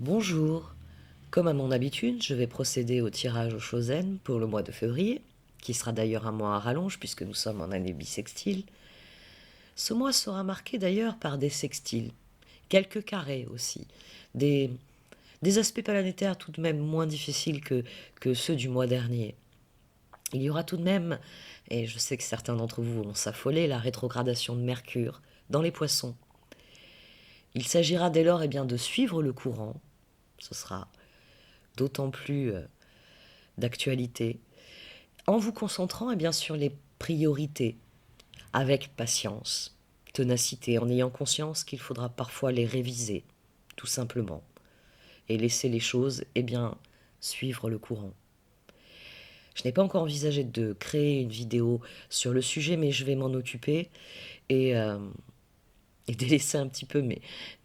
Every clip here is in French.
Bonjour, comme à mon habitude, je vais procéder au tirage au Chosen pour le mois de février, qui sera d'ailleurs un mois à rallonge puisque nous sommes en année bissextile. Ce mois sera marqué d'ailleurs par des sextiles, quelques carrés aussi, des, des aspects planétaires tout de même moins difficiles que ceux du mois dernier. Il y aura tout de même, et je sais que certains d'entre vous vont s'affoler, la rétrogradation de Mercure dans les poissons. Il s'agira dès lors bien, de suivre le courant, ce sera d'autant plus d'actualité, en vous concentrant bien sur les priorités, avec patience, ténacité, en ayant conscience qu'il faudra parfois les réviser, tout simplement, et laisser les choses suivre le courant. Je n'ai pas encore envisagé de créer une vidéo sur le sujet, mais je vais m'en occuper et, euh, et délaisser un petit peu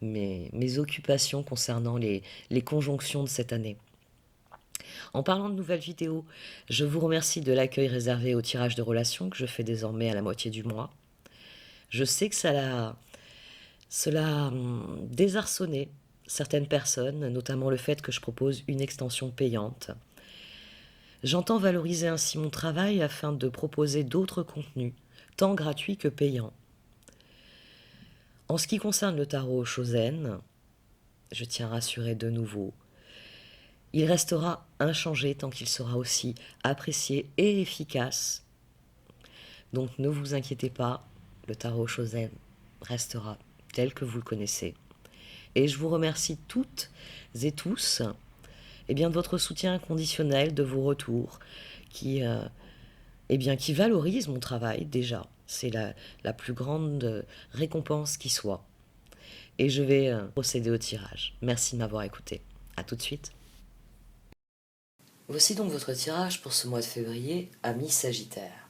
mes occupations concernant les conjonctions de cette année. En parlant de nouvelles vidéos, je vous remercie de l'accueil réservé au tirage de relations que je fais désormais à la moitié du mois. Je sais que cela a désarçonné certaines personnes, notamment le fait que je propose une extension payante. J'entends valoriser ainsi mon travail afin de proposer d'autres contenus, tant gratuits que payants. En ce qui concerne le tarot Chosen, je tiens à rassurer de nouveau, il restera inchangé tant qu'il sera aussi apprécié et efficace. Donc ne vous inquiétez pas, le tarot Chosen restera tel que vous le connaissez. Et je vous remercie toutes et tous de votre soutien inconditionnel, de vos retours, qui valorisent mon travail déjà. C'est la plus grande récompense qui soit. Et je vais procéder au tirage. Merci de m'avoir écouté. A tout de suite. Voici donc votre tirage pour ce mois de février, ami Sagittaire.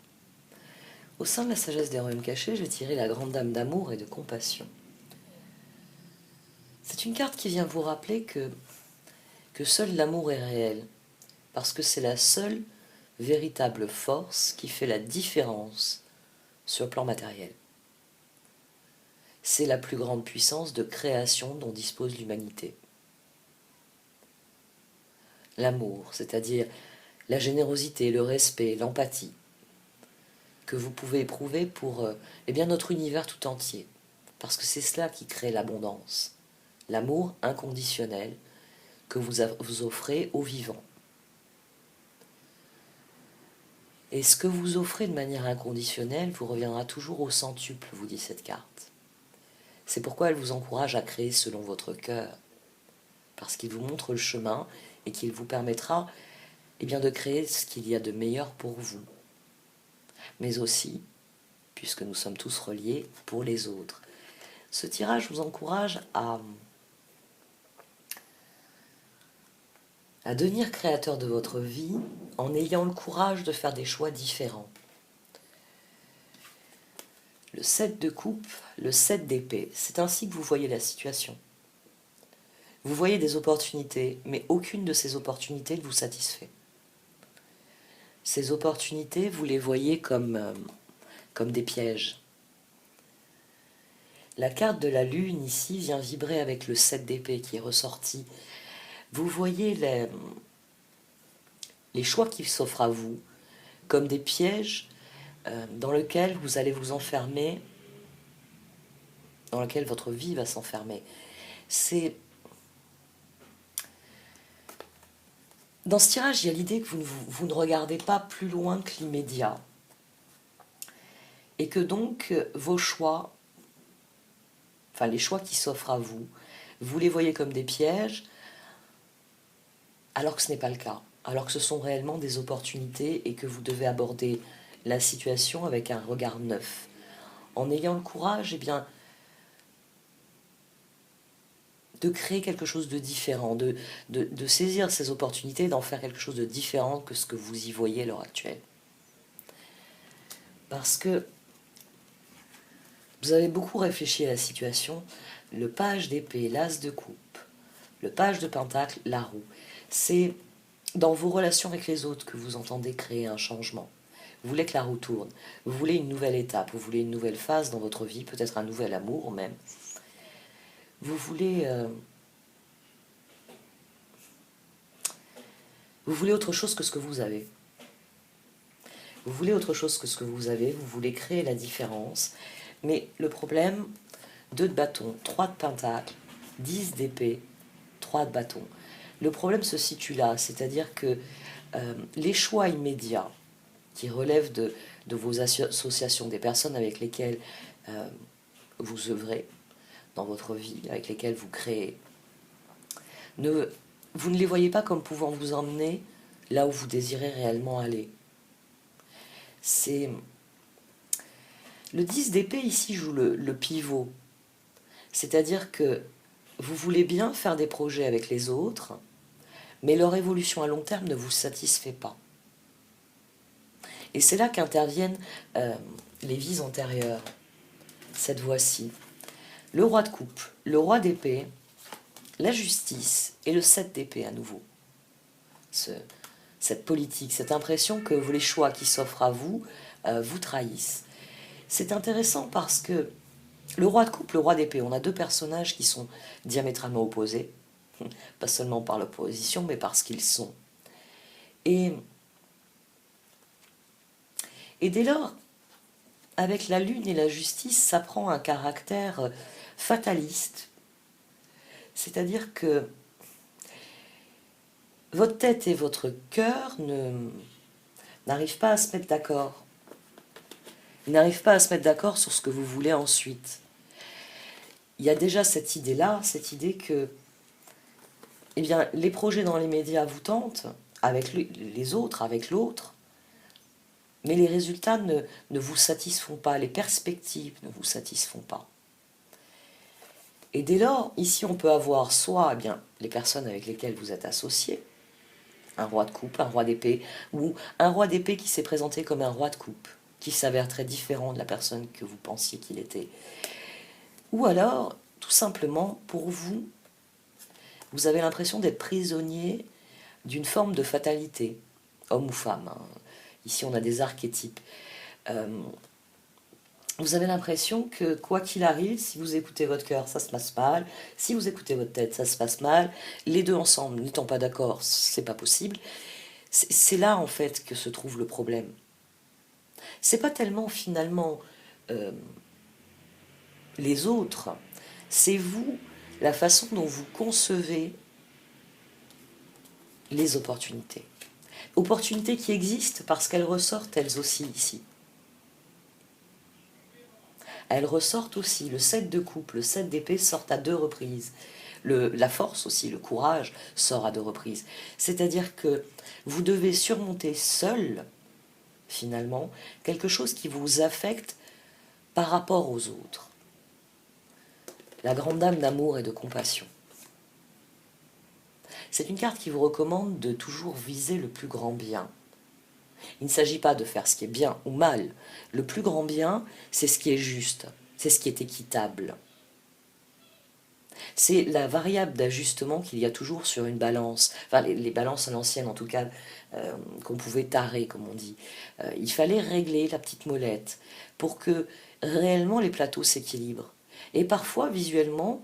Au sein de la sagesse des royaumes cachés, j'ai tiré la grande dame d'amour et de compassion. C'est une carte qui vient vous rappeler que seul l'amour est réel, parce que c'est la seule véritable force qui fait la différence sur le plan matériel. C'est la plus grande puissance de création dont dispose l'humanité. L'amour, c'est-à-dire la générosité, le respect, l'empathie, que vous pouvez éprouver pour notre univers tout entier, parce que c'est cela qui crée l'abondance. L'amour inconditionnel que vous offrez aux vivants. Et ce que vous offrez de manière inconditionnelle vous reviendra toujours au centuple, vous dit cette carte. C'est pourquoi elle vous encourage à créer selon votre cœur, parce qu'il vous montre le chemin et qu'il vous permettra de créer ce qu'il y a de meilleur pour vous. Mais aussi, puisque nous sommes tous reliés, pour les autres. Ce tirage vous encourage à devenir créateur de votre vie en ayant le courage de faire des choix différents. Le 7 de coupe, le 7 d'épée, c'est ainsi que vous voyez la situation. Vous voyez des opportunités, mais aucune de ces opportunités ne vous satisfait. Ces opportunités, vous les voyez comme des pièges. La carte de la lune ici vient vibrer avec le 7 d'épée qui est ressorti. Vous voyez les choix qui s'offrent à vous comme des pièges dans lesquels vous allez vous enfermer, dans lesquels votre vie va s'enfermer. Dans ce tirage, il y a l'idée que vous ne regardez pas plus loin que l'immédiat. Et que donc vos choix, les choix qui s'offrent à vous, vous les voyez comme des pièges, alors que ce n'est pas le cas. Alors que ce sont réellement des opportunités et que vous devez aborder la situation avec un regard neuf. En ayant le courage, de créer quelque chose de différent, de saisir ces opportunités, d'en faire quelque chose de différent que ce que vous y voyez à l'heure actuelle. Parce que vous avez beaucoup réfléchi à la situation. Le page d'épée, l'as de coupe, le page de pentacle, la roue. C'est dans vos relations avec les autres que vous entendez créer un changement. Vous voulez que la roue tourne. Vous voulez une nouvelle étape. Vous voulez une nouvelle phase dans votre vie, peut-être un nouvel amour même. Vous voulez Vous voulez autre chose que ce que vous avez. Vous voulez autre chose que ce que vous avez, vous voulez créer la différence. Mais le problème, 2 de bâton, 3 de pentacle, 10 d'épée, 3 de bâton. Le problème se situe là, c'est-à-dire que les choix immédiats qui relèvent de vos associations, des personnes avec lesquelles vous œuvrez dans votre vie, avec lesquelles vous créez, vous ne les voyez pas comme pouvant vous emmener là où vous désirez réellement aller. C'est le 10 d'épée ici joue le pivot, c'est-à-dire que vous voulez bien faire des projets avec les autres, mais leur évolution à long terme ne vous satisfait pas. Et c'est là qu'interviennent les vies antérieures. Cette voici. Le roi de coupe, le roi d'épée, la justice et le 7 d'épée à nouveau. Cette politique, cette impression que les choix qui s'offrent à vous vous trahissent. C'est intéressant parce que le roi de coupe, le roi d'épée, on a 2 personnages qui sont diamétralement opposés, pas seulement par l'opposition, mais parce qu'ils sont. Et dès lors, avec la lune et la justice, ça prend un caractère fataliste. C'est-à-dire que votre tête et votre cœur n'arrivent pas à se mettre d'accord. Ils n'arrivent pas à se mettre d'accord sur ce que vous voulez ensuite. Il y a déjà cette idée-là, cette idée que eh bien, les projets dans les médias vous tentent, avec les autres, avec l'autre, mais les résultats ne vous satisfont pas, les perspectives ne vous satisfont pas. Et dès lors, ici on peut avoir soit eh bien, les personnes avec lesquelles vous êtes associés, un roi de coupe, un roi d'épée, ou un roi d'épée qui s'est présenté comme un roi de coupe, qui s'avère très différent de la personne que vous pensiez qu'il était. Ou alors, tout simplement, pour vous, vous avez l'impression d'être prisonnier d'une forme de fatalité, homme ou femme. Hein. Ici, on a des archétypes. Vous avez l'impression que, quoi qu'il arrive, si vous écoutez votre cœur, ça se passe mal. Si vous écoutez votre tête, ça se passe mal. Les deux ensemble, n'étant pas d'accord, c'est pas possible. C'est là, en fait, que se trouve le problème. C'est pas tellement, finalement, les autres. C'est vous, la façon dont vous concevez les opportunités. Opportunités qui existent parce qu'elles ressortent elles aussi ici. Elles ressortent aussi, le 7 de coupe, le 7 d'épée sortent à 2 reprises. La force aussi, le courage sort à 2 reprises. C'est-à-dire que vous devez surmonter seul, finalement, quelque chose qui vous affecte par rapport aux autres. La grande dame d'amour et de compassion. C'est une carte qui vous recommande de toujours viser le plus grand bien. Il ne s'agit pas de faire ce qui est bien ou mal. Le plus grand bien, c'est ce qui est juste, c'est ce qui est équitable. C'est la variable d'ajustement qu'il y a toujours sur une balance, enfin les balances à l'ancienne en tout cas, qu'on pouvait tarer comme on dit. Il fallait régler la petite molette pour que réellement les plateaux s'équilibrent. Et parfois, visuellement,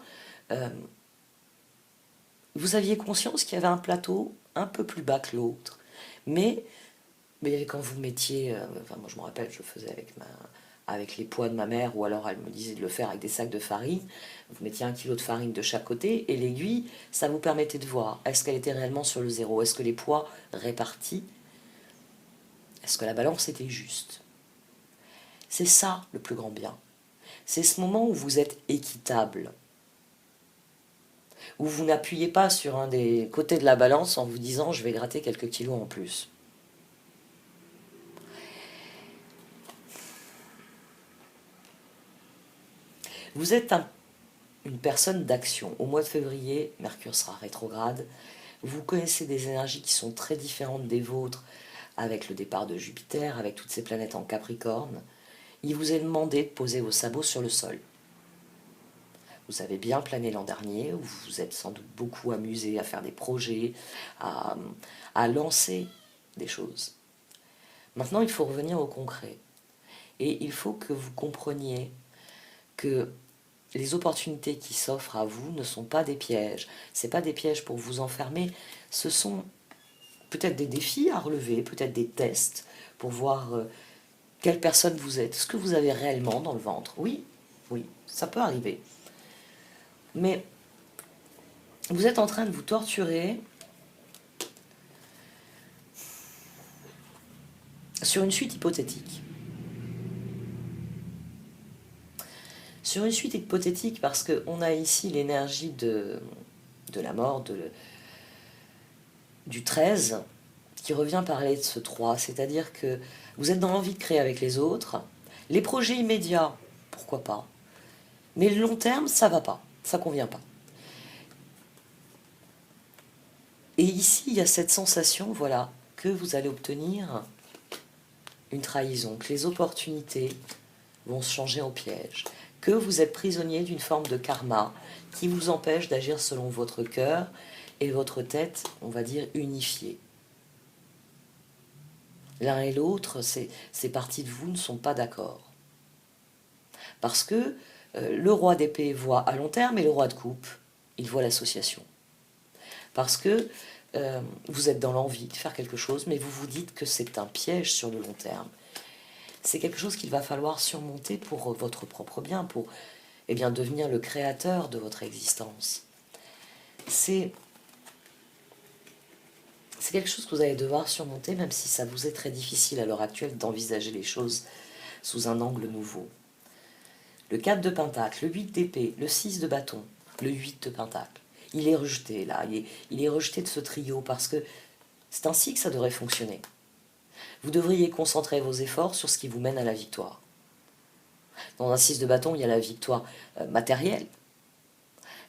vous aviez conscience qu'il y avait un plateau un peu plus bas que l'autre. Mais quand vous mettiez, enfin moi je me rappelle, je le faisais avec les poids de ma mère, ou alors elle me disait de le faire avec des sacs de farine. Vous mettiez 1 kilo de farine de chaque côté, et l'aiguille, ça vous permettait de voir, est-ce qu'elle était réellement sur le zéro, est-ce que les poids répartis, est-ce que la balance était juste. C'est ça le plus grand bien. C'est ce moment où vous êtes équitable, où vous n'appuyez pas sur un des côtés de la balance en vous disant je vais gratter quelques kilos en plus. Vous êtes une personne d'action. Au mois de février, Mercure sera rétrograde. Vous connaissez des énergies qui sont très différentes des vôtres avec le départ de Jupiter, avec toutes ces planètes en Capricorne. Il vous est demandé de poser vos sabots sur le sol. Vous avez bien plané l'an dernier, vous vous êtes sans doute beaucoup amusé à faire des projets, à lancer des choses. Maintenant, il faut revenir au concret. Et il faut que vous compreniez que les opportunités qui s'offrent à vous ne sont pas des pièges. Ce n'est pas des pièges pour vous enfermer, ce sont peut-être des défis à relever, peut-être des tests pour voir quelle personne vous êtes, ce que vous avez réellement dans le ventre. Oui, oui, ça peut arriver. Mais vous êtes en train de vous torturer sur une suite hypothétique. Sur une suite hypothétique parce qu'on a ici l'énergie de la mort, du 13, qui revient parler de ce 3, c'est-à-dire que vous êtes dans l'envie de créer avec les autres. Les projets immédiats, pourquoi pas. Mais le long terme, ça va pas, ça convient pas. Et ici, il y a cette sensation, voilà, que vous allez obtenir une trahison, que les opportunités vont se changer en piège, que vous êtes prisonnier d'une forme de karma qui vous empêche d'agir selon votre cœur et votre tête, on va dire, unifiée. L'un et l'autre, ces parties de vous ne sont pas d'accord. Parce que le roi d'épée voit à long terme et le roi de coupe, il voit l'association. Parce que vous êtes dans l'envie de faire quelque chose, mais vous vous dites que c'est un piège sur le long terme. C'est quelque chose qu'il va falloir surmonter pour votre propre bien, pour devenir le créateur de votre existence. C'est quelque chose que vous allez devoir surmonter, même si ça vous est très difficile à l'heure actuelle d'envisager les choses sous un angle nouveau. Le 4 de pentacle, le 8 d'épée, le 6 de bâton, le 8 de pentacle. Il est rejeté là, il est rejeté de ce trio parce que c'est ainsi que ça devrait fonctionner. Vous devriez concentrer vos efforts sur ce qui vous mène à la victoire. Dans un 6 de bâton, il y a la victoire matérielle.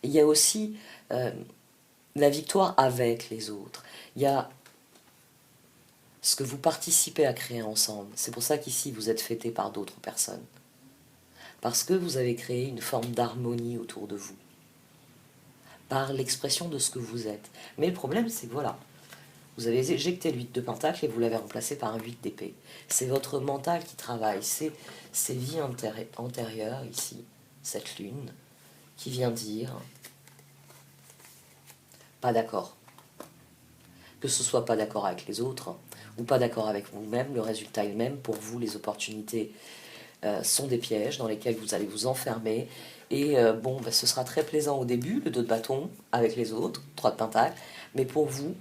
Il y a aussi la victoire avec les autres. Il y a ce que vous participez à créer ensemble. C'est pour ça qu'ici, vous êtes fêté par d'autres personnes. Parce que vous avez créé une forme d'harmonie autour de vous. Par l'expression de ce que vous êtes. Mais le problème, c'est que voilà, vous avez éjecté le 8 de pentacle et vous l'avez remplacé par un 8 d'épée. C'est votre mental qui travaille, c'est ces vies antérieures, ici, cette lune, qui vient dire pas d'accord. Que ce soit pas d'accord avec les autres, ou pas d'accord avec vous-même, le résultat est le même. Pour vous, les opportunités sont des pièges dans lesquels vous allez vous enfermer. Et ce sera très plaisant au début, le 2 de bâton, avec les autres, 3 de pentacle, mais pour vous,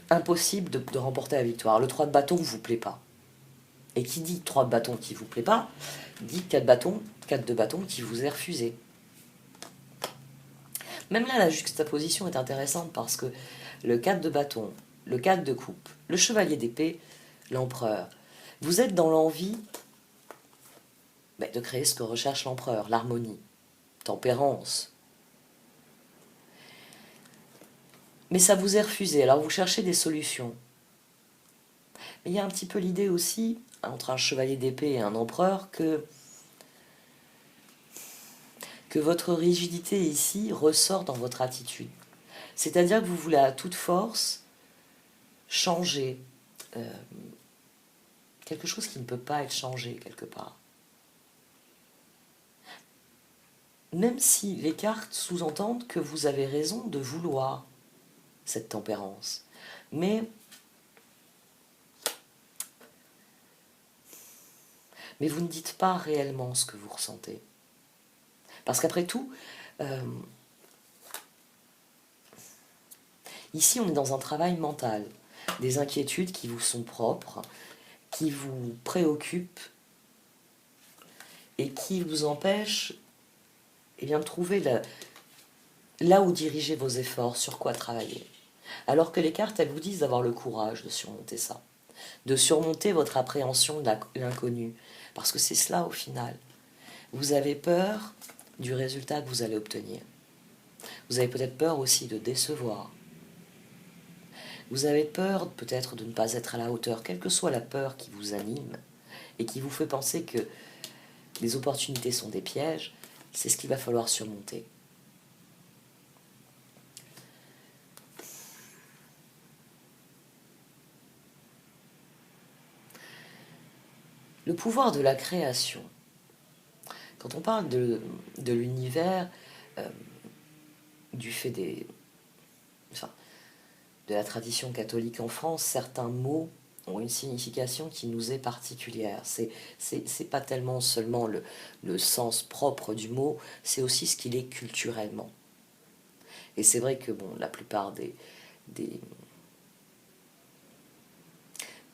impossible de remporter la victoire. Le 3 de bâton ne vous plaît pas. Et qui dit 3 de bâton qui ne vous plaît pas, dit 4 de bâton qui vous est refusé. Même là, la juxtaposition est intéressante parce que le 4 de bâton, le 4 de coupe, le chevalier d'épée, l'empereur, vous êtes dans l'envie de créer ce que recherche l'empereur, l'harmonie, tempérance. Mais ça vous est refusé, alors vous cherchez des solutions. Mais il y a un petit peu l'idée aussi, entre un chevalier d'épée et un empereur, que votre rigidité ici ressort dans votre attitude. C'est-à-dire que vous voulez à toute force changer quelque chose qui ne peut pas être changé quelque part. Même si les cartes sous-entendent que vous avez raison de vouloir cette tempérance. Mais vous ne dites pas réellement ce que vous ressentez. Parce qu'après tout, ici on est dans un travail mental, des inquiétudes qui vous sont propres, qui vous préoccupent et qui vous empêchent de trouver là où diriger vos efforts, sur quoi travailler. Alors que les cartes, elles vous disent d'avoir le courage de surmonter ça, de surmonter votre appréhension de l'inconnu, parce que c'est cela au final. Vous avez peur du résultat que vous allez obtenir. Vous avez peut-être peur aussi de décevoir. Vous avez peur peut-être de ne pas être à la hauteur, quelle que soit la peur qui vous anime et qui vous fait penser que les opportunités sont des pièges. C'est ce qu'il va falloir surmonter. Le pouvoir de la création. Quand on parle de l'univers, du fait de de la tradition catholique en France, certains mots ont une signification qui nous est particulière. C'est pas tellement seulement le sens propre du mot, c'est aussi ce qu'il est culturellement. Et c'est vrai que bon, la plupart des,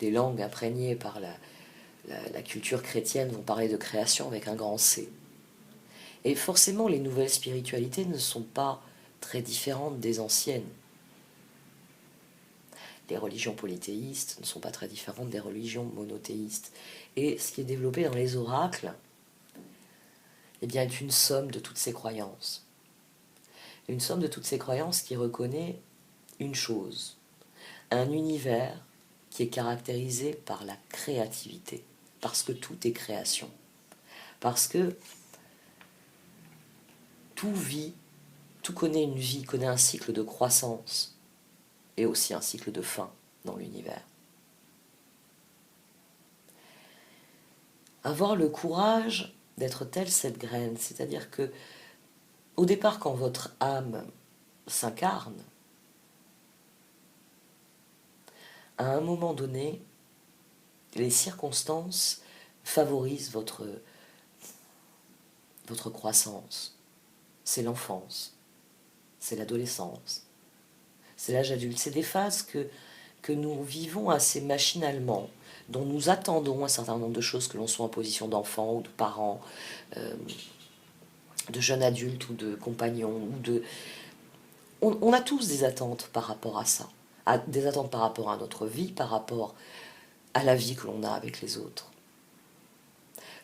des langues imprégnées par la culture chrétienne vont parler de création avec un grand C. Et forcément, les nouvelles spiritualités ne sont pas très différentes des anciennes. Les religions polythéistes ne sont pas très différentes des religions monothéistes. Et ce qui est développé dans les oracles, eh bien, est une somme de toutes ces croyances. Une somme de toutes ces croyances qui reconnaît une chose, un univers qui est caractérisé par la créativité, parce que tout est création, parce que tout vit, tout connaît une vie, connaît un cycle de croissance et aussi un cycle de fin dans l'univers. Avoir le courage d'être telle cette graine, c'est-à-dire que au départ, quand votre âme s'incarne, à un moment donné, les circonstances favorisent votre croissance. C'est l'enfance, c'est l'adolescence, c'est l'âge adulte. C'est des phases que nous vivons assez machinalement, dont nous attendons un certain nombre de choses, que l'on soit en position d'enfant ou de parent, de jeune adulte ou de compagnon, ou de... On a tous des attentes par rapport à ça, des attentes par rapport à notre vie, par rapport à la vie que l'on a avec les autres.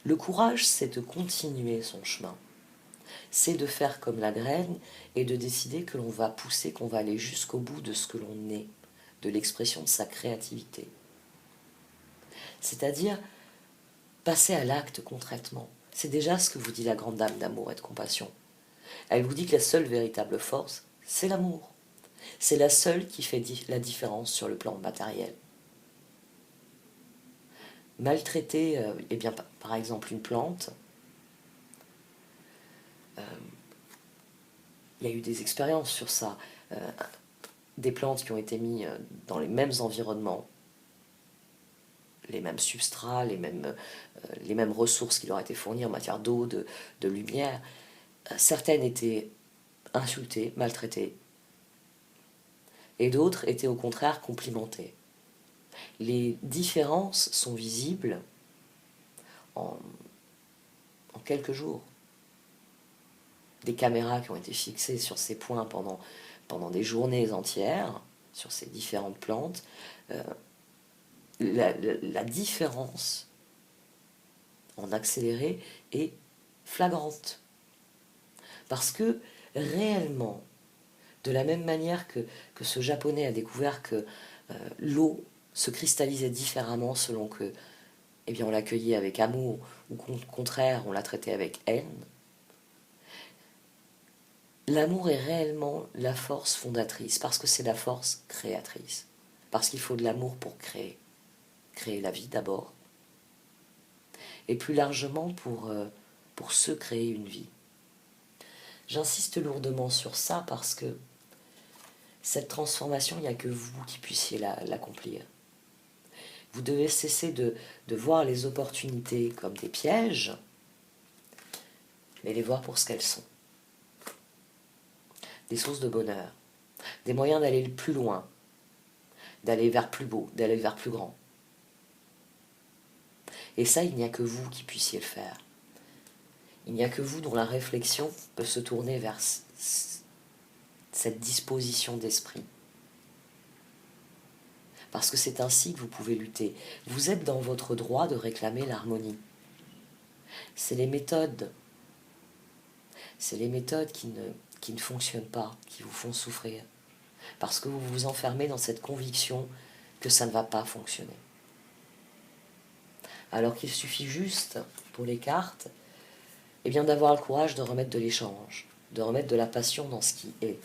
Le courage, c'est de continuer son chemin. C'est de faire comme la graine et de décider que l'on va pousser, qu'on va aller jusqu'au bout de ce que l'on est, de l'expression de sa créativité. C'est-à-dire passer à l'acte concrètement. C'est déjà ce que vous dit la grande dame d'amour et de compassion. Elle vous dit que la seule véritable force, c'est l'amour. C'est la seule qui fait la différence sur le plan matériel. Maltraiter, eh bien, par exemple, une plante, il y a eu des expériences sur ça. Des plantes qui ont été mises dans les mêmes environnements, les mêmes substrats, les mêmes ressources qui leur étaient fournies en matière d'eau, de lumière. Certaines étaient insultées, maltraitées, et d'autres étaient au contraire complimentées. Les différences sont visibles en quelques jours. Des caméras qui ont été fixées sur ces points pendant des journées entières, sur ces différentes plantes, la différence en accéléré est flagrante. Parce que réellement, de la même manière que ce Japonais a découvert que l'eau se cristallisait différemment selon que eh bien, on l'accueillait avec amour ou au contraire on la traitait avec haine, l'amour est réellement la force fondatrice, parce que c'est la force créatrice. Parce qu'il faut de l'amour pour créer. Créer la vie d'abord, et plus largement pour se créer une vie. J'insiste lourdement sur ça parce que cette transformation, il n'y a que vous qui puissiez l'accomplir. Vous devez cesser de voir les opportunités comme des pièges, mais les voir pour ce qu'elles sont. Des sources de bonheur, des moyens d'aller plus loin, d'aller vers plus beau, d'aller vers plus grand. Et ça, il n'y a que vous qui puissiez le faire. Il n'y a que vous dont la réflexion peut se tourner vers cette disposition d'esprit. Parce que c'est ainsi que vous pouvez lutter. Vous êtes dans votre droit de réclamer l'harmonie. C'est les méthodes qui ne fonctionnent pas, qui vous font souffrir. Parce que vous vous enfermez dans cette conviction que ça ne va pas fonctionner. Alors qu'il suffit juste, pour les cartes, eh bien d'avoir le courage de remettre de l'échange, de remettre de la passion dans ce qui est.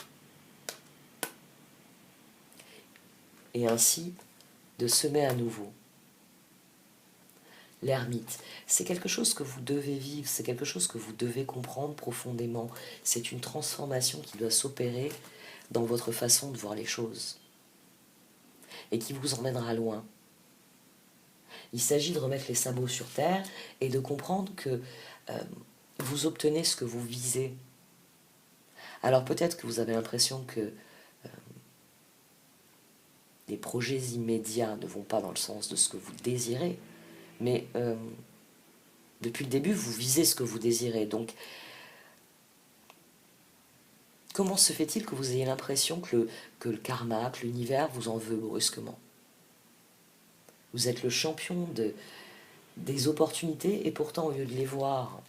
Et ainsi, de semer à nouveau. L'ermite, c'est quelque chose que vous devez vivre, c'est quelque chose que vous devez comprendre profondément. C'est une transformation qui doit s'opérer dans votre façon de voir les choses. et qui vous emmènera loin. Il s'agit de remettre les sabots sur terre et de comprendre que vous obtenez ce que vous visez. Alors peut-être que vous avez l'impression que les projets immédiats ne vont pas dans le sens de ce que vous désirez, mais depuis le début, vous visez ce que vous désirez. Donc, comment se fait-il que vous ayez l'impression que le karma, que l'univers vous en veut brusquement? Vous êtes le champion des opportunités et pourtant, au lieu de les voir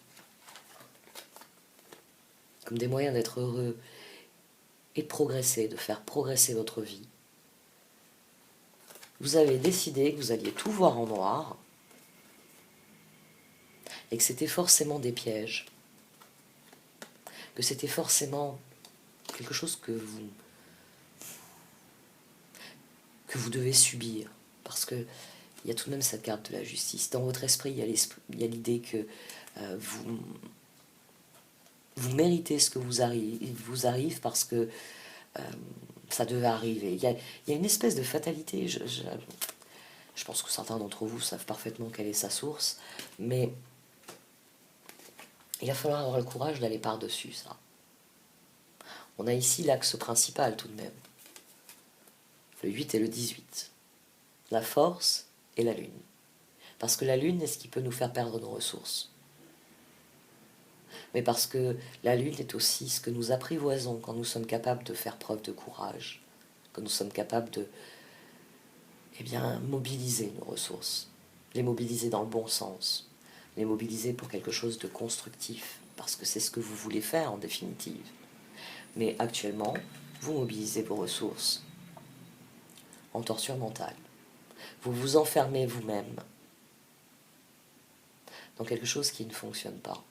comme des moyens d'être heureux et de progresser, de faire progresser votre vie, vous avez décidé que vous alliez tout voir en noir et que c'était forcément des pièges, que c'était forcément quelque chose que vous devez subir, parce que il y a tout de même cette carte de la justice. Dans votre esprit, il y a l'idée que vous méritez ce que vous arrive parce que ça devait arriver. Il y a une espèce de fatalité. Je pense que certains d'entre vous savent parfaitement quelle est sa source, mais il va falloir avoir le courage d'aller par-dessus ça. On a ici l'axe principal tout de même. Le 8 et le 18. La force et la lune. Parce que la lune est ce qui peut nous faire perdre nos ressources. Mais parce que la lune est aussi ce que nous apprivoisons quand nous sommes capables de faire preuve de courage, quand nous sommes capables de mobiliser nos ressources, les mobiliser dans le bon sens, les mobiliser pour quelque chose de constructif, parce que c'est ce que vous voulez faire en définitive. Mais actuellement, vous mobilisez vos ressources en torture mentale. Vous vous enfermez vous-même dans quelque chose qui ne fonctionne pas.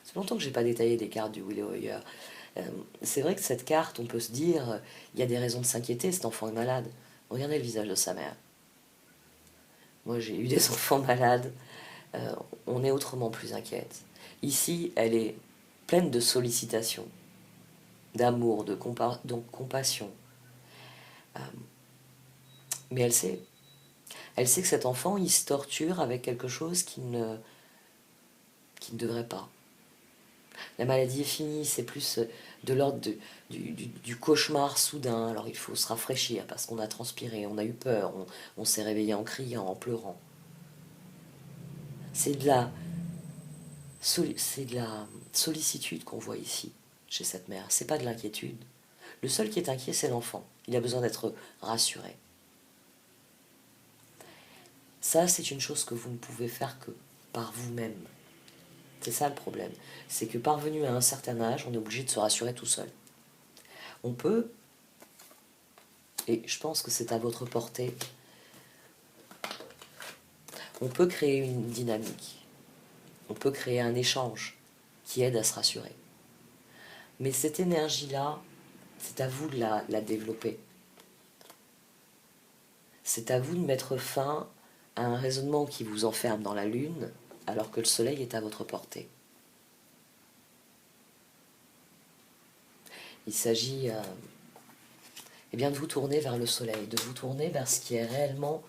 C'est longtemps que je n'ai pas détaillé les cartes du Willow Warrior. C'est vrai que cette carte, on peut se dire, il y a des raisons de s'inquiéter, cet enfant est malade. Regardez le visage de sa mère. Moi, j'ai eu des enfants malades. On est autrement plus inquiète. Ici, elle est pleine de sollicitations, d'amour, de compassion. Mais elle sait. Elle sait que cet enfant, il se torture avec quelque chose qui ne devrait pas. La maladie est finie, c'est plus de l'ordre du cauchemar soudain. Alors il faut se rafraîchir parce qu'on a transpiré, on a eu peur, on s'est réveillé en criant, en pleurant. C'est de la sollicitude qu'on voit ici, chez cette mère. C'est pas de l'inquiétude. Le seul qui est inquiet, c'est l'enfant. Il a besoin d'être rassuré. Ça, c'est une chose que vous ne pouvez faire que par vous-même. C'est ça le problème. C'est que parvenu à un certain âge, on est obligé de se rassurer tout seul. On peut, et je pense que c'est à votre portée, on peut créer une dynamique. On peut créer un échange qui aide à se rassurer. Mais cette énergie-là, c'est à vous de la développer. C'est à vous de mettre fin à un raisonnement qui vous enferme dans la lune alors que le soleil est à votre portée. Il s'agit de vous tourner vers le soleil, de vous tourner vers ce qui est réellement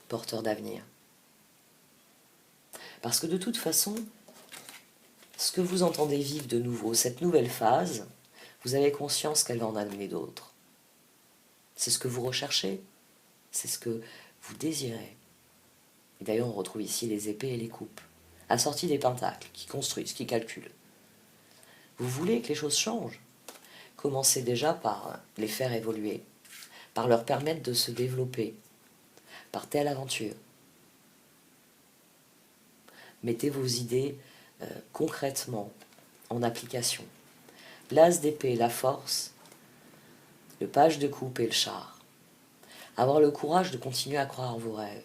porteur d'avenir. Parce que de toute façon, ce que vous entendez vivre de nouveau, cette nouvelle phase, vous avez conscience qu'elle va en amener d'autres. C'est ce que vous recherchez, c'est ce que vous désirez. Et d'ailleurs, on retrouve ici les épées et les coupes, assorties des pentacles, qui construisent, qui calculent. Vous voulez que les choses changent. Commencez déjà par les faire évoluer, par leur permettre de se développer, par telle aventure. Mettez vos idées concrètement en application. L'as d'épée, la force, le page de coupe et le char. Avoir le courage de continuer à croire en vos rêves.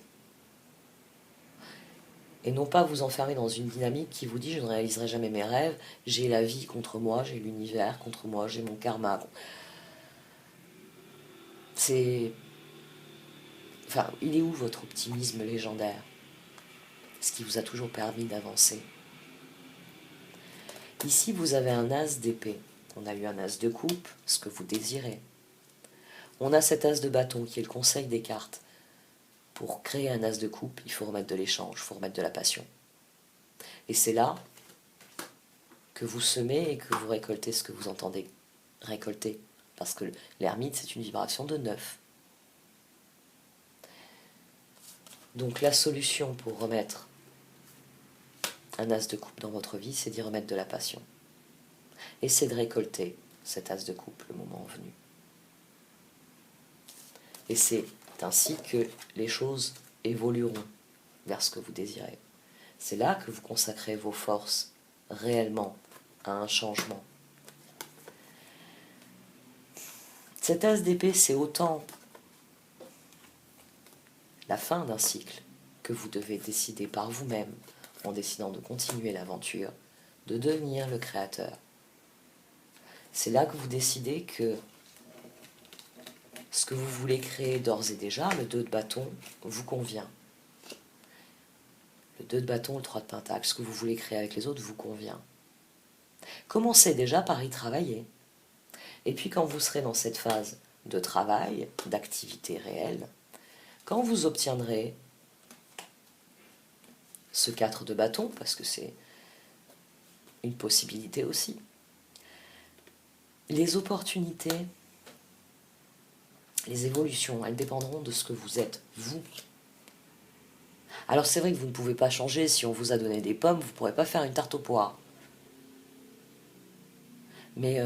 Et non pas vous enfermer dans une dynamique qui vous dit je ne réaliserai jamais mes rêves, j'ai la vie contre moi, j'ai l'univers contre moi, j'ai mon karma. Il est où votre optimisme légendaire? Ce qui vous a toujours permis d'avancer. Ici, vous avez un as d'épée. On a eu un as de coupe, ce que vous désirez. On a cet as de bâton qui est le conseil des cartes. Pour créer un as de coupe, il faut remettre de l'échange, il faut remettre de la passion. Et c'est là que vous semez et que vous récoltez ce que vous entendez récolter. Parce que l'ermite, c'est une vibration de 9. Donc la solution pour remettre un as de coupe dans votre vie, c'est d'y remettre de la passion. Et c'est de récolter cet as de coupe le moment venu. Et c'est ainsi que les choses évolueront vers ce que vous désirez. C'est là que vous consacrez vos forces réellement à un changement. Cet as d'épée, c'est autant la fin d'un cycle que vous devez décider par vous-même, en décidant de continuer l'aventure, de devenir le créateur. C'est là que vous décidez que ce que vous voulez créer d'ores et déjà, le 2 de bâton, vous convient. Le 2 de bâton, le 3 de pentacle, ce que vous voulez créer avec les autres vous convient. Commencez déjà par y travailler. Et puis quand vous serez dans cette phase de travail, d'activité réelle, quand vous obtiendrez ce 4 de bâton, parce que c'est une possibilité aussi, les opportunités, les évolutions, elles dépendront de ce que vous êtes, vous. Alors c'est vrai que vous ne pouvez pas changer, si on vous a donné des pommes, vous ne pourrez pas faire une tarte aux poires. Mais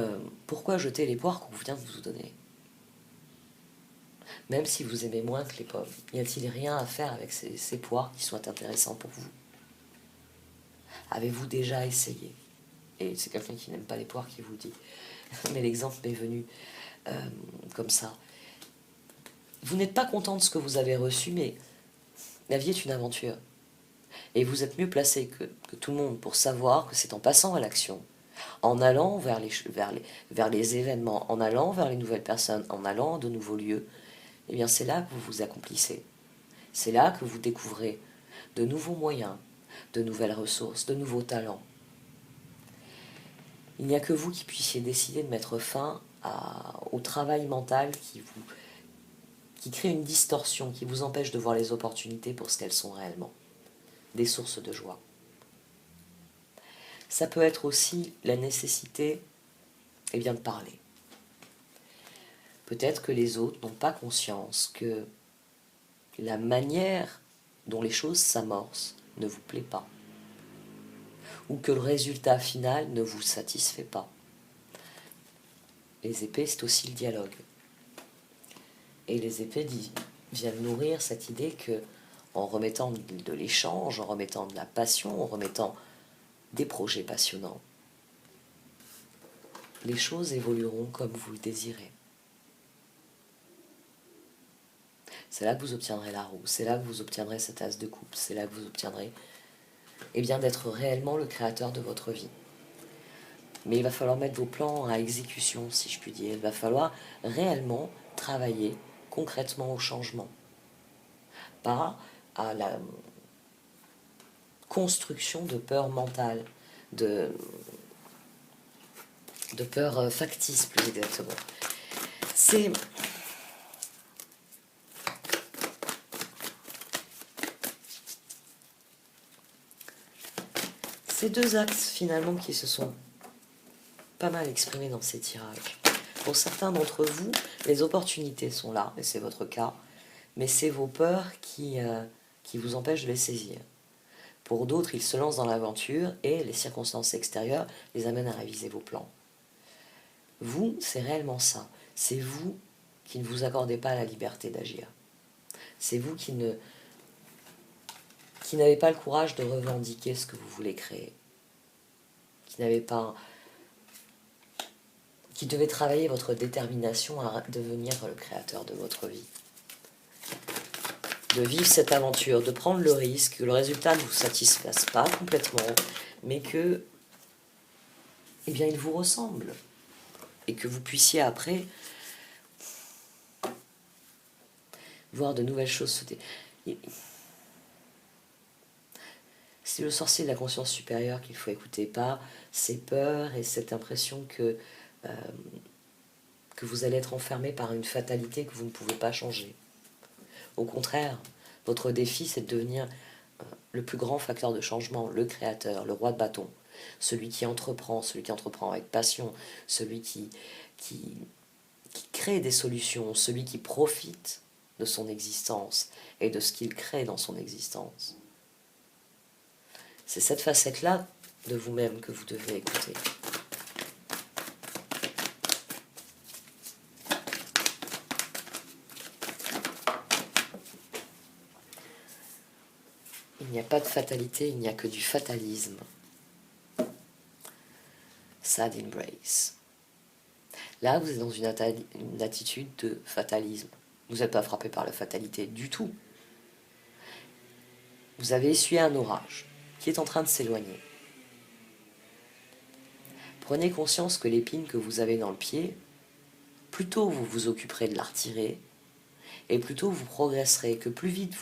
pourquoi jeter les poires qu'on vient de vous donner? Même si vous aimez moins que les pommes, y a-t-il rien à faire avec ces poires qui soient intéressants pour vous? Avez-vous déjà essayé? Et c'est quelqu'un qui n'aime pas les poires qui vous le dit. Mais l'exemple m'est venu comme ça. Vous n'êtes pas content de ce que vous avez reçu, mais la vie est une aventure. Et vous êtes mieux placé que tout le monde pour savoir que c'est en passant à l'action, en allant vers les événements, en allant vers les nouvelles personnes, en allant à de nouveaux lieux, eh bien c'est là que vous vous accomplissez. C'est là que vous découvrez de nouveaux moyens, de nouvelles ressources, de nouveaux talents. Il n'y a que vous qui puissiez décider de mettre fin au travail mental qui crée une distorsion, qui vous empêche de voir les opportunités pour ce qu'elles sont réellement, des sources de joie. Ça peut être aussi la nécessité de parler. Peut-être que les autres n'ont pas conscience que la manière dont les choses s'amorcent ne vous plaît pas, ou que le résultat final ne vous satisfait pas. Les épées, c'est aussi le dialogue. Et les épées viennent nourrir cette idée que, en remettant de l'échange, en remettant de la passion, en remettant des projets passionnants, les choses évolueront comme vous le désirez. C'est là que vous obtiendrez la roue, c'est là que vous obtiendrez cet as de coupe, c'est là que vous obtiendrez d'être réellement le créateur de votre vie. Mais il va falloir mettre vos plans à exécution, si je puis dire. Il va falloir réellement travailler concrètement au changement, pas à la construction de peurs mentales, de peurs factices plus exactement. C'est ces deux axes finalement qui se sont pas mal exprimés dans ces tirages. Pour certains d'entre vous, les opportunités sont là, et c'est votre cas, mais c'est vos peurs qui vous empêchent de les saisir. Pour d'autres, ils se lancent dans l'aventure et les circonstances extérieures les amènent à réviser vos plans. Vous, c'est réellement ça. C'est vous qui ne vous accordez pas la liberté d'agir. C'est vous qui n'avez pas le courage de revendiquer ce que vous voulez créer. Qui devez travailler votre détermination à devenir le créateur de votre vie. De vivre cette aventure, de prendre le risque que le résultat ne vous satisfasse pas complètement, mais que, il vous ressemble. Et que vous puissiez après voir de nouvelles choses sauter. C'est le sorcier de la conscience supérieure qu'il faut écouter, pas ces peurs et cette impression que que vous allez être enfermé par une fatalité que vous ne pouvez pas changer. Au contraire, votre défi, c'est de devenir le plus grand facteur de changement, le créateur, le roi de bâton, celui qui entreprend avec passion, celui qui crée des solutions, celui qui profite de son existence et de ce qu'il crée dans son existence. C'est cette facette-là de vous-même que vous devez écouter. Il n'y a pas de fatalité, il n'y a que du fatalisme. Sad embrace. Là, vous êtes dans une attitude de fatalisme. Vous n'êtes pas frappé par la fatalité du tout. Vous avez essuyé un orage qui est en train de s'éloigner. Prenez conscience que l'épine que vous avez dans le pied, plus tôt vous vous occuperez de la retirer, et plus tôt vous progresserez, que plus vite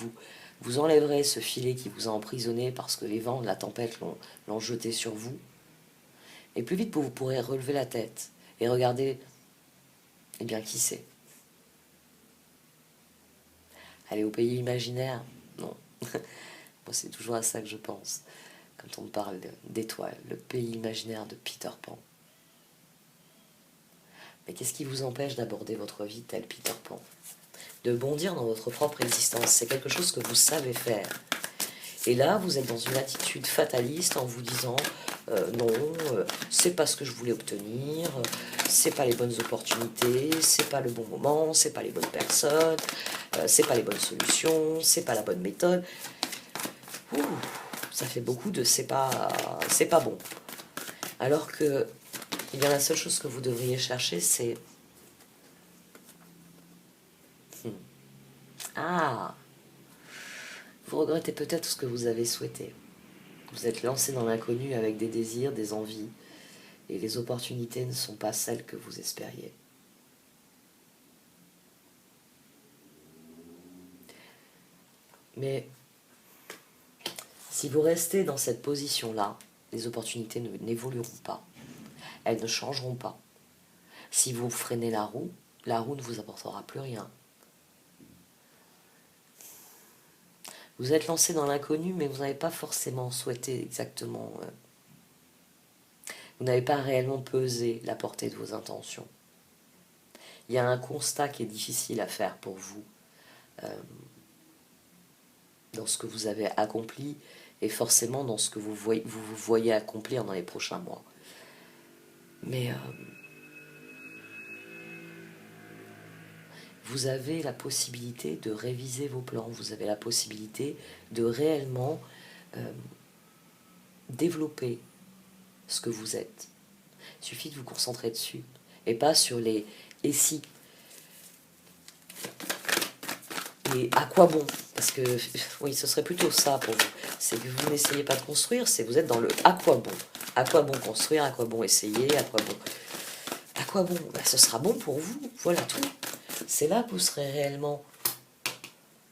vous enlèverez ce filet qui vous a emprisonné parce que les vents de la tempête l'ont jeté sur vous, et plus vite vous pourrez relever la tête et regarder, eh bien, qui c'est. Aller au pays imaginaire? Non. Moi, c'est toujours à ça que je pense quand on me parle d'étoiles, le pays imaginaire de Peter Pan. Mais qu'est-ce qui vous empêche d'aborder votre vie tel Peter Pan? De bondir dans votre propre existence, c'est quelque chose que vous savez faire. Et là, vous êtes dans une attitude fataliste en vous disant non, c'est pas ce que je voulais obtenir, c'est pas les bonnes opportunités, c'est pas le bon moment, c'est pas les bonnes personnes, c'est pas les bonnes solutions, c'est pas la bonne méthode. Ouh, ça fait beaucoup de c'est pas bon. Alors que, eh bien, la seule chose que vous devriez chercher, c'est ah, vous regrettez peut-être ce que vous avez souhaité. Vous êtes lancé dans l'inconnu avec des désirs, des envies, et les opportunités ne sont pas celles que vous espériez. Mais si vous restez dans cette position-là, les opportunités n'évolueront pas. Elles ne changeront pas. Si vous freinez la roue ne vous apportera plus rien. Vous êtes lancé dans l'inconnu, mais vous n'avez pas forcément souhaité exactement. Vous n'avez pas réellement pesé la portée de vos intentions. Il y a un constat qui est difficile à faire pour vous dans ce que vous avez accompli et forcément dans ce que vous voyez accomplir dans les prochains mois. Mais vous avez la possibilité de réviser vos plans, vous avez la possibilité de réellement développer ce que vous êtes. Il suffit de vous concentrer dessus et pas sur les « et si ». Et à quoi bon? Parce que, oui, ce serait plutôt ça pour vous. C'est que vous n'essayez pas de construire, c'est que vous êtes dans le à quoi bon. À quoi bon construire, à quoi bon essayer, à quoi bon... À quoi bon? Ben, ce sera bon pour vous, voilà tout. C'est là que vous serez réellement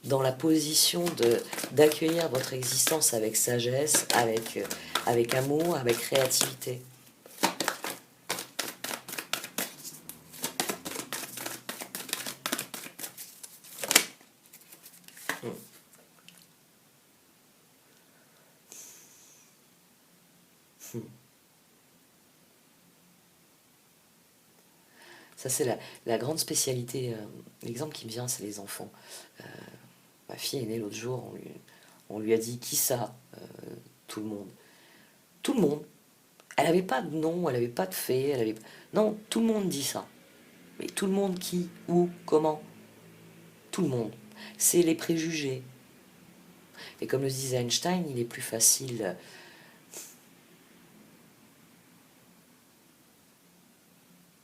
dans la position d'accueillir votre existence avec sagesse, avec amour, avec créativité. Ça, c'est la grande spécialité. L'exemple qui me vient, c'est les enfants. Ma fille est née l'autre jour, on lui a dit qui ça? Tout le monde. Tout le monde. Elle n'avait pas de nom, elle n'avait pas de fait. Non, tout le monde dit ça. Mais tout le monde qui? Où? Comment? Tout le monde. C'est les préjugés. Et comme le disait Einstein, il est plus facile...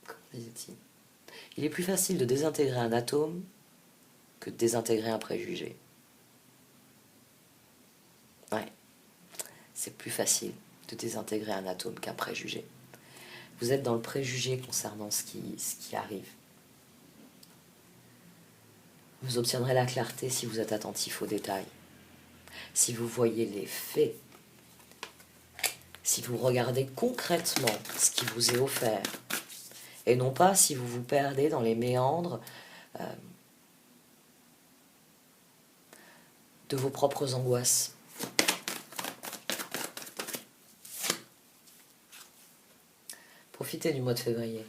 Comment disait-il? Il est plus facile de désintégrer un atome que de désintégrer un préjugé. Ouais, c'est plus facile de désintégrer un atome qu'un préjugé. Vous êtes dans le préjugé concernant ce qui arrive. Vous obtiendrez la clarté si vous êtes attentif aux détails, si vous voyez les faits, si vous regardez concrètement ce qui vous est offert Et non pas si vous vous perdez dans les méandres de vos propres angoisses. Profitez du mois de février.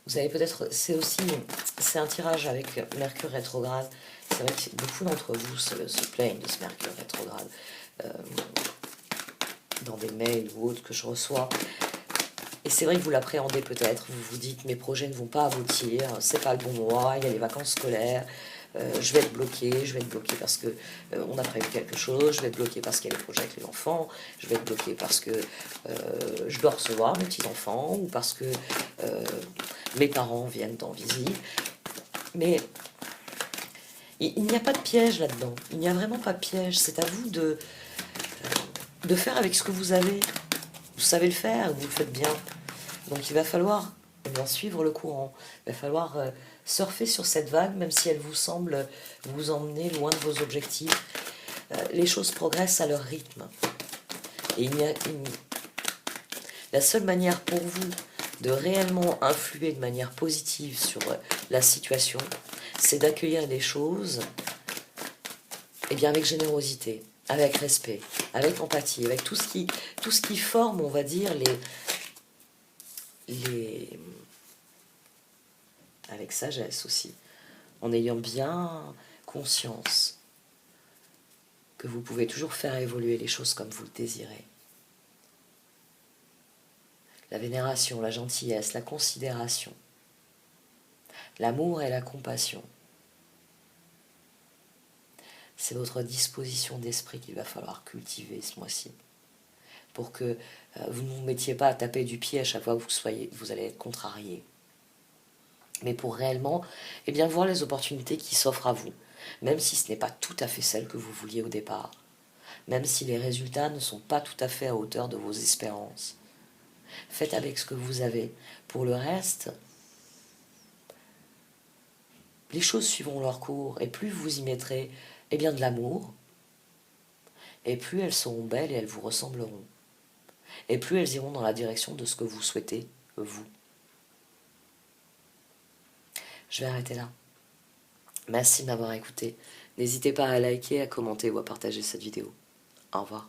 Vous avez peut-être, c'est un tirage avec Mercure rétrograde. C'est vrai que beaucoup d'entre vous se plaignent de ce Mercure rétrograde dans des mails ou autres que je reçois. Et c'est vrai que vous l'appréhendez peut-être, vous vous dites mes projets ne vont pas aboutir, c'est pas le bon mois, il y a les vacances scolaires, je vais être bloqué parce que on a prévu quelque chose, je vais être bloqué parce qu'il y a les projets avec les enfants, je vais être bloqué parce que je dois recevoir mes petits-enfants ou parce que mes parents viennent en visite. Mais il n'y a pas de piège là-dedans, il n'y a vraiment pas de piège, c'est à vous de faire avec ce que vous avez. Vous savez le faire, vous le faites bien. Donc il va falloir suivre le courant. Il va falloir surfer sur cette vague, même si elle vous semble vous emmener loin de vos objectifs. Les choses progressent à leur rythme. Et la seule manière pour vous de réellement influer de manière positive sur la situation, c'est d'accueillir les choses bien, avec générosité, avec respect, avec empathie, avec tout ce qui forme, on va dire, avec sagesse aussi, en ayant bien conscience que vous pouvez toujours faire évoluer les choses comme vous le désirez. La vénération, la gentillesse, la considération, l'amour et la compassion, c'est votre disposition d'esprit qu'il va falloir cultiver ce mois-ci, pour que vous ne vous mettiez pas à taper du pied à chaque fois que vous allez être contrarié, mais pour réellement voir les opportunités qui s'offrent à vous, même si ce n'est pas tout à fait celle que vous vouliez au départ, même si les résultats ne sont pas tout à fait à hauteur de vos espérances. Faites avec ce que vous avez. Pour le reste, les choses suivront leur cours, et plus vous y mettrez de l'amour, et plus elles seront belles et elles vous ressembleront. Et plus elles iront dans la direction de ce que vous souhaitez, vous. Je vais arrêter là. Merci de m'avoir écouté. N'hésitez pas à liker, à commenter ou à partager cette vidéo. Au revoir.